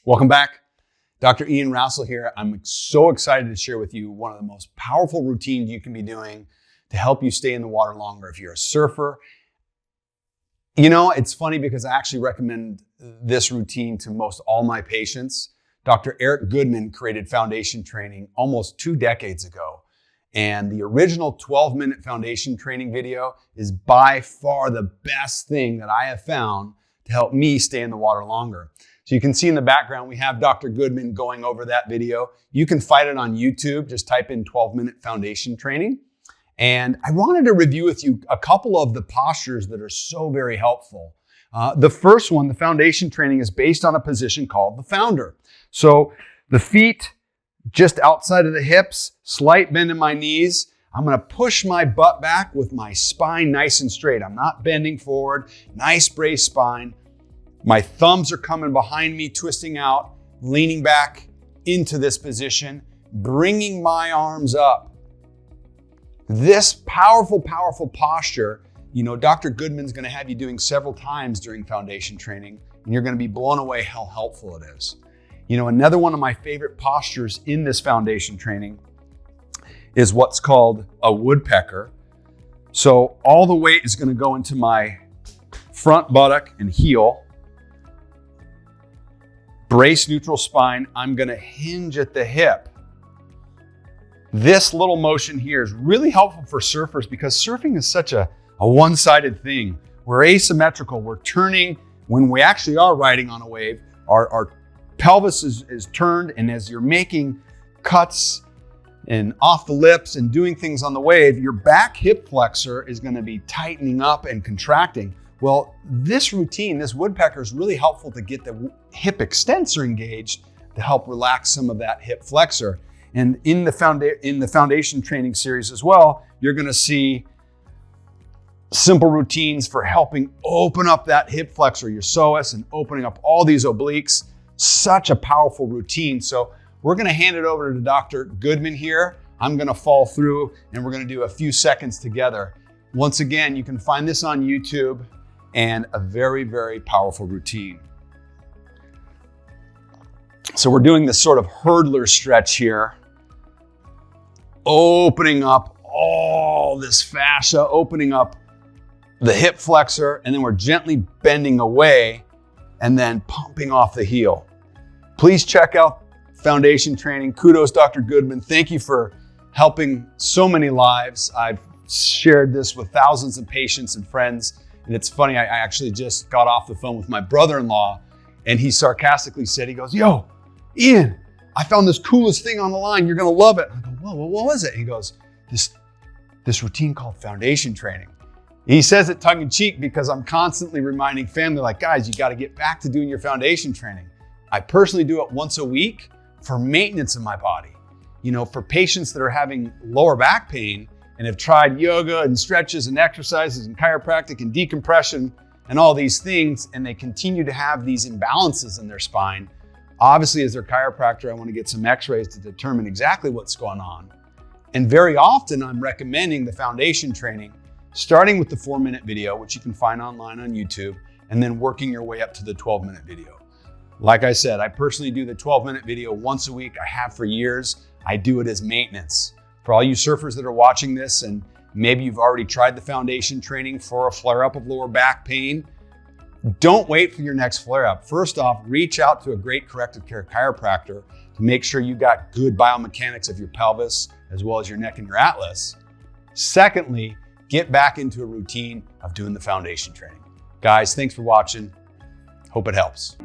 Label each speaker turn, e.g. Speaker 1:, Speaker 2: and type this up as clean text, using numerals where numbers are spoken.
Speaker 1: Welcome back. Dr. Ian Rassel here. I'm so excited to share with you one of the most powerful routines you can be doing to help you stay in the water longer. If you're a surfer, you know, it's funny because I actually recommend this routine to most all my patients. Dr. Eric Goodman created foundation training almost 2 decades ago. And the original 12-minute foundation training video is by far the best thing that I have found to help me stay in the water longer. So you can see in the background, we have Dr. Goodman going over that video. You can find it on YouTube. Just type in 12-minute foundation training. And I wanted to review with you a couple of the postures that are so very helpful. The first one, the foundation training, is based on a position called the founder. So the feet just outside of the hips, slight bend in my knees. I'm gonna push my butt back with my spine nice and straight. I'm not bending forward, nice braced spine. My thumbs are coming behind me, twisting out, leaning back into this position, bringing my arms up. This powerful, powerful posture, you know, Dr. Goodman's gonna have you doing several times during foundation training, and you're gonna be blown away how helpful it is. You know, another one of my favorite postures in this foundation training is what's called a woodpecker. So all the weight is gonna go into my front buttock and heel. Brace neutral spine, I'm gonna hinge at the hip. This little motion here is really helpful for surfers because surfing is such a one-sided thing. We're asymmetrical, we're turning, when we actually are riding on a wave, our pelvis is turned, and as you're making cuts and off the lips and doing things on the wave, your back hip flexor is gonna be tightening up and contracting. Well, this routine, this woodpecker, is really helpful to get the hip extensor engaged to help relax some of that hip flexor. And in the foundation training series as well, you're gonna see simple routines for helping open up that hip flexor, your psoas, and opening up all these obliques. Such a powerful routine. So we're gonna hand it over to Dr. Goodman here. I'm gonna fall through and we're gonna do a few seconds together. Once again, you can find this on YouTube, and a very, very powerful routine. So we're doing this sort of hurdler stretch here, opening up all this fascia, opening up the hip flexor, and then we're gently bending away and then pumping off the heel. Please check out foundation training. Kudos, Dr. Goodman. Thank you for helping so many lives. I've shared this with thousands of patients and friends. And it's funny, I actually just got off the phone with my brother-in-law, and he sarcastically said, he goes, "Yo, Ian, I found this coolest thing on the line. You're gonna love it." I go, "Whoa, what was it?" And he goes, this routine called foundation training. He says it tongue in cheek because I'm constantly reminding family, like, guys, you gotta get back to doing your foundation training. I personally do it once a week for maintenance of my body. You know, for patients that are having lower back pain and have tried yoga and stretches and exercises and chiropractic and decompression and all these things, and they continue to have these imbalances in their spine. Obviously, as their chiropractor, I want to get some x-rays to determine exactly what's going on. And very often I'm recommending the foundation training, starting with the 4-minute video, which you can find online on YouTube, and then working your way up to the 12-minute video. Like I said, I personally do the 12-minute video once a week. I have for years. I do it as maintenance. For all you surfers that are watching this, and maybe you've already tried the foundation training for a flare-up of lower back pain, don't wait for your next flare-up. First off, reach out to a great corrective care chiropractor to make sure you got good biomechanics of your pelvis, as well as your neck and your atlas. Secondly, get back into a routine of doing the foundation training. Guys, thanks for watching. Hope it helps.